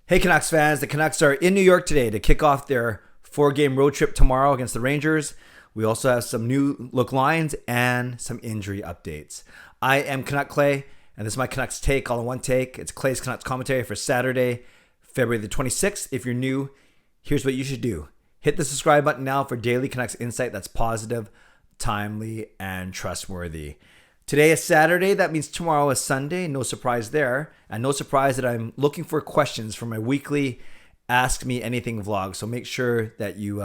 Hey Canucks fans, the Canucks are in New York today to kick off their 4-game road trip tomorrow against the Rangers. We also have some new look lines and some injury updates. I am Canuck Clay, and this is my Canucks take, all in one take. It's Clay's Canucks commentary for Saturday, February the 26th. If you're new, here's what you should do. Hit the subscribe button now for daily Canucks insight that's positive, timely, and trustworthy. Today is Saturday. That means tomorrow is Sunday. No surprise there. And no surprise that I'm looking for questions for my weekly Ask Me Anything vlog. So make sure that you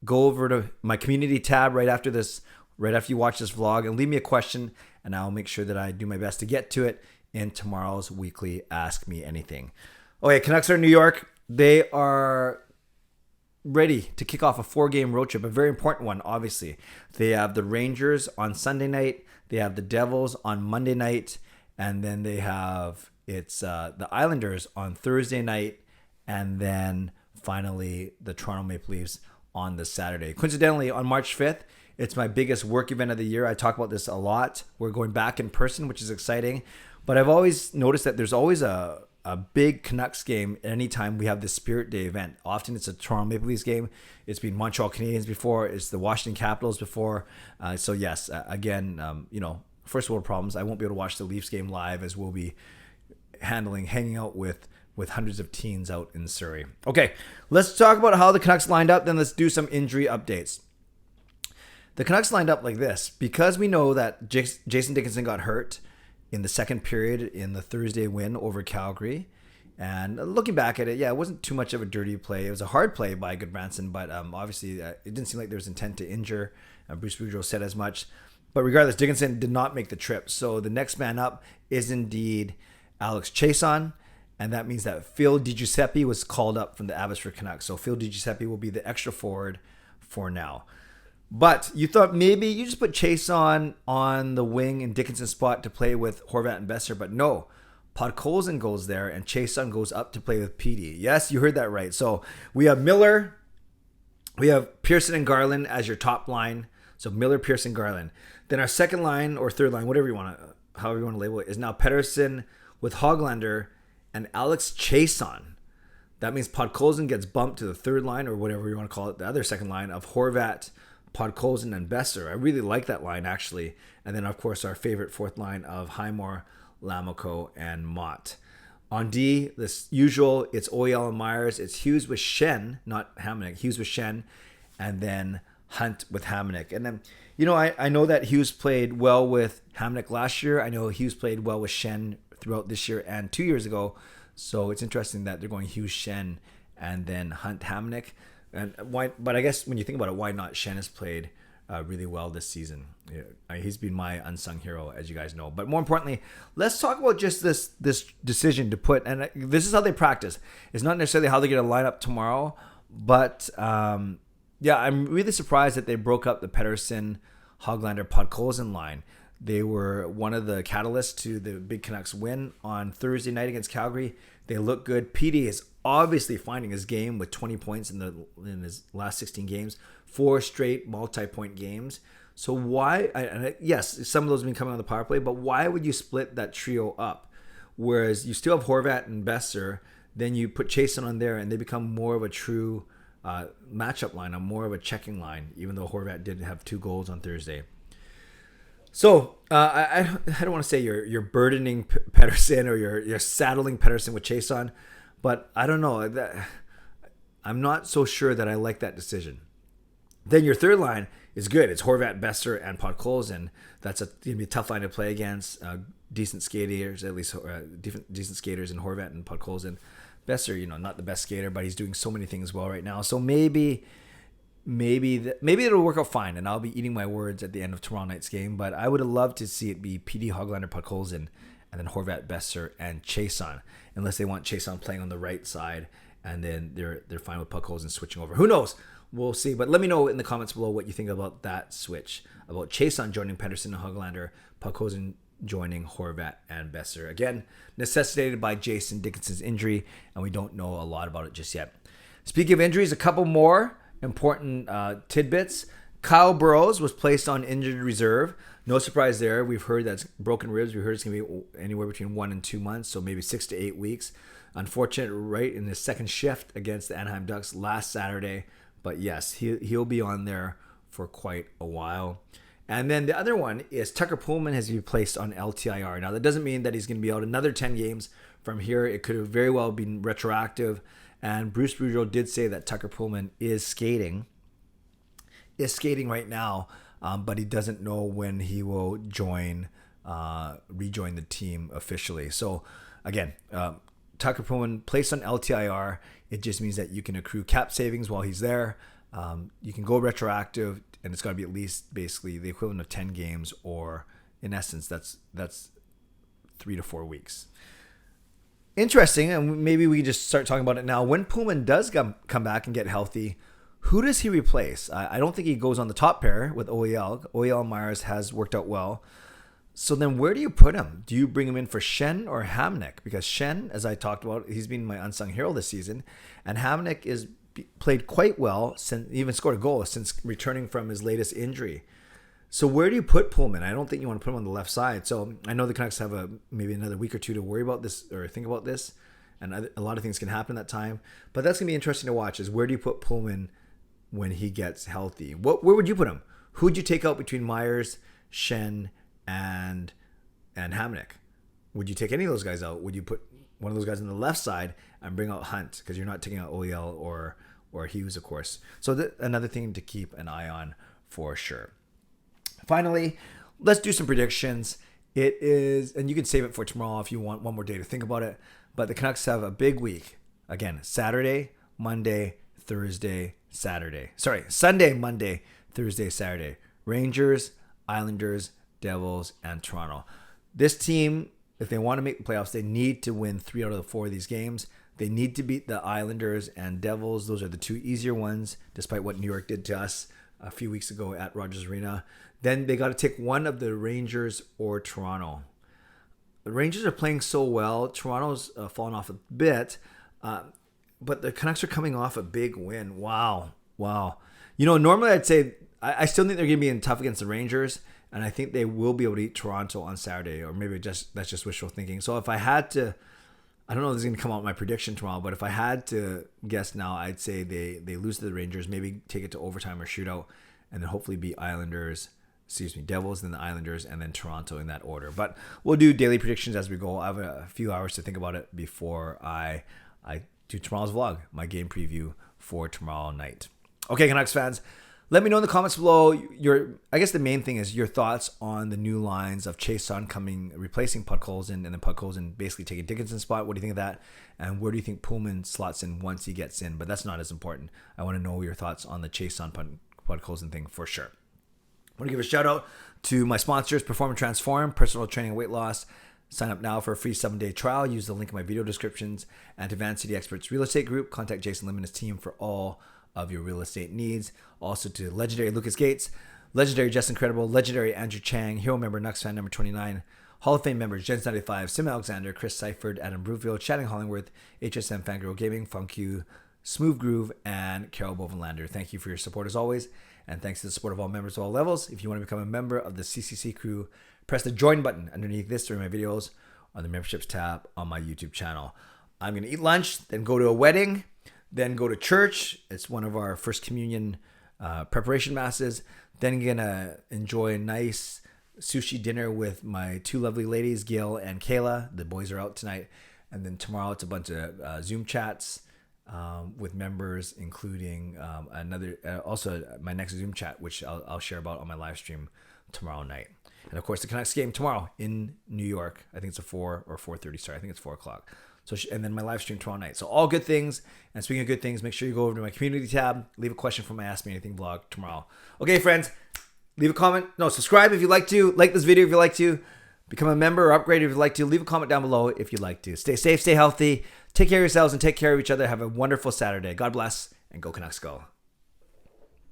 go over to my community tab right after you watch this vlog, and leave me a question, and I'll make sure that I do my best to get to it in tomorrow's weekly Ask Me Anything. Okay, Canucks are in New York. They are ready to kick off a 4-game road trip, a very important one, obviously. They have the Rangers on Sunday night. They have the Devils on Monday night, and then they have the Islanders on Thursday night, and then finally the Toronto Maple Leafs on the Saturday. Coincidentally, on March 5th, it's my biggest work event of the year. I talk about this a lot. We're going back in person, which is exciting, but I've always noticed that there's always a big Canucks game anytime we have this Spirit Day event. Often it's a Toronto Maple Leafs game. It's been Montreal Canadiens before. It's the Washington Capitals before. So yes, again, first world problems. I won't be able to watch the Leafs game live, as we'll be hanging out with hundreds of teens out in Surrey. Okay, let's talk about how the Canucks lined up. Then let's do some injury updates. The Canucks lined up like this because we know that Jason Dickinson got hurt in the second period in the Thursday win over Calgary. And looking back at it, it wasn't too much of a dirty play. It was a hard play by Goodbranson, but obviously it didn't seem like there was intent to injure. Bruce Boudreau said as much. But regardless, Dickinson did not make the trip. So the next man up is indeed Alex Chiasson, and that means that Phil DiGiuseppe was called up from the Abbotsford Canucks. So Phil DiGiuseppe will be the extra forward for now. But you thought maybe you just put Chiasson on the wing in Dickinson's spot to play with Horvat and Boeser, but no. Podkolzin goes there, and Chiasson goes up to play with Petey. Yes, you heard that right. So we have Miller, we have Pearson and Garland as your top line. So Miller, Pearson, Garland. Then our second line or third line, however you want to label it, is now Pettersson with Hoglander and Alex Chiasson. That means Podkolzin gets bumped to the third line, or whatever you want to call it, the other second line of Horvat, Podkolzin, and Boeser. I really like that line, actually. And then, of course, our favorite fourth line of Highmore, Lamoureux, and Mott. On D, this usual, it's Oyel and Myers. It's Hughes with Schenn, not Hamonic. Hughes with Schenn, and then Hunt with Hamonic. And then, I know that Hughes played well with Hamonic last year. I know Hughes played well with Schenn throughout this year and 2 years ago. So it's interesting that they're going Hughes, Schenn, and then Hunt, Hamonic. And why? But I guess when you think about it, why not? Schenn has played really well this season. He's been my unsung hero, as you guys know. But more importantly, let's talk about just this decision to put. And this is how they practice. It's not necessarily how they're going to line up tomorrow. But I'm really surprised that they broke up the Pettersson, Hoglander, Podkolzin line. They were one of the catalysts to the big Canucks win on Thursday night against Calgary. They look good. Petey is obviously finding his game with 20 points in his last 16 games, 4 straight multi-point games. So why? Yes, some of those have been coming on the power play, but why would you split that trio up? Whereas you still have Horvat and Boeser, then you put Chiasson on there, and they become more of a true matchup line, more of a checking line, even though Horvat did have 2 goals on Thursday. So I don't want to say you're burdening Pettersson or you're saddling Pettersson with Chiasson, but I don't know. I'm not so sure that I like that decision. Then your third line is good. It's Horvat, Boeser, and Podkolzin. That's going to be a tough line to play against. Decent skaters, at least decent skaters in Horvat and Podkolzin. Boeser, not the best skater, but he's doing so many things well right now. So maybe it'll work out fine, and I'll be eating my words at the end of tomorrow night's game. But I would have loved to see it be PD, Hoglander, Podkolzin, and then Horvat, Boeser, and Chiasson, unless they want Chiasson playing on the right side, and then they're fine with Podkolzin switching over. Who knows? We'll see. But let me know in the comments below what you think about that switch, about Chiasson joining Pettersson and Hoglander, Podkolzin joining Horvat and Boeser. Again, necessitated by Jason Dickinson's injury, and we don't know a lot about it just yet. Speaking of injuries, a couple more important tidbits. Kyle Burrows was placed on injured reserve. No surprise there. We've heard that's broken ribs. We heard it's going to be anywhere between 1 and 2 months, so maybe 6 to 8 weeks. Unfortunate right in his second shift against the Anaheim Ducks last Saturday. But yes, he'll be on there for quite a while. And then the other one is Tucker Poolman has been placed on LTIR. Now, that doesn't mean that he's going to be out another 10 games from here. It could have very well been retroactive. And Bruce Boudreau did say that Tucker Poolman is skating right now, but he doesn't know when he will rejoin the team officially. So, again, Tucker Poolman placed on LTIR. It just means that you can accrue cap savings while he's there. You can go retroactive, and it's got to be at least basically the equivalent of 10 games, or in essence, that's 3 to 4 weeks. Interesting, and maybe we just start talking about it now. When Poolman does come back and get healthy, who does he replace? I don't think he goes on the top pair with OEL. OEL Myers has worked out well. So then where do you put him? Do you bring him in for Schenn or Hamonic? Because Schenn, as I talked about, he's been my unsung hero this season, and Hamonic is played quite well, since even scored a goal since returning from his latest injury. So where do you put Poolman? I don't think you want to put him on the left side. So I know the Canucks have maybe another week or two to worry about this or think about this, and a lot of things can happen that time. But that's going to be interesting to watch, is where do you put Poolman when he gets healthy? Where would you put him? Who would you take out between Myers, Schenn, and Hamonic? Would you take any of those guys out? Would you put one of those guys on the left side and bring out Hunt, because you're not taking out OEL or Hughes, of course. So another thing to keep an eye on for sure. Finally, let's do some predictions. It is, and you can save it for tomorrow if you want one more day to think about it, but the Canucks have a big week. Again, Saturday, Monday, Thursday, Saturday. Sunday, Monday, Thursday, Saturday. Rangers, Islanders, Devils, and Toronto. This team, if they want to make the playoffs, they need to win 3 out of the 4 of these games. They need to beat the Islanders and Devils. Those are the 2 easier ones, despite what New York did to us a few weeks ago at Rogers Arena. Then they got to take one of the Rangers or Toronto. The Rangers are playing so well. Toronto's fallen off a bit, but the Canucks are coming off a big win. Wow. Normally I'd say I still think they're going to be tough against the Rangers, and I think they will be able to beat Toronto on Saturday, or maybe that's just wishful thinking. So if I had to, I don't know if this is going to come out in my prediction tomorrow, but if I had to guess now, I'd say they lose to the Rangers, maybe take it to overtime or shootout, and then hopefully beat Devils, then the Islanders, and then Toronto in that order. But we'll do daily predictions as we go. I have a few hours to think about it before I do tomorrow's vlog, my game preview for tomorrow night. Okay, Canucks fans, let me know in the comments below I guess the main thing is your thoughts on the new lines of Chiasson replacing Podkolzin, and then Podkolzin basically taking Dickinson's spot. What do you think of that? And where do you think Poolman slots in once he gets in? But that's not as important. I want to know your thoughts on the Chiasson Podkolzin thing for sure. I want to give a shout out to my sponsors, Perform and Transform, personal training and weight loss. Sign up now for a free 7-day trial. Use the link in my video descriptions. And to Van City Experts Real Estate Group, contact Jason Lim and his team for all of your real estate needs. Also to legendary Lucas Gates, legendary Justin Credible, legendary Andrew Chang, hero member Nux fan number 29, Hall of Fame members Jens 95, Sim Alexander, Chris Seifert, Adam Brookfield, Channing Hollingworth, HSM Fangirl Gaming, Funk You, Smooth Groove, and Carol Bovenlander. Thank you for your support as always, and thanks to the support of all members of all levels. If you want to become a member of the CCC Crew, press the join button underneath this during my videos on the memberships tab on my YouTube channel. I'm going to eat lunch, then go to a wedding, then go to church. It's one of our first communion preparation masses. Then going to enjoy a nice sushi dinner with my 2 lovely ladies, Gail and Kayla. The boys are out tonight. And then tomorrow it's a bunch of Zoom chats with members, including also my next Zoom chat, which I'll share about on my live stream tomorrow night. And of course, the Canucks game tomorrow in New York. I think it's a 4 or 4:30 start. I think it's 4 o'clock. So, and then my live stream tomorrow night. So all good things. And speaking of good things, make sure you go over to my community tab. Leave a question for my Ask Me Anything vlog tomorrow. Okay, friends, leave a comment. No, subscribe if you'd like to. Like this video if you'd like to. Become a member or upgrade if you'd like to. Leave a comment down below if you'd like to. Stay safe, stay healthy. Take care of yourselves and take care of each other. Have a wonderful Saturday. God bless, and go Canucks go.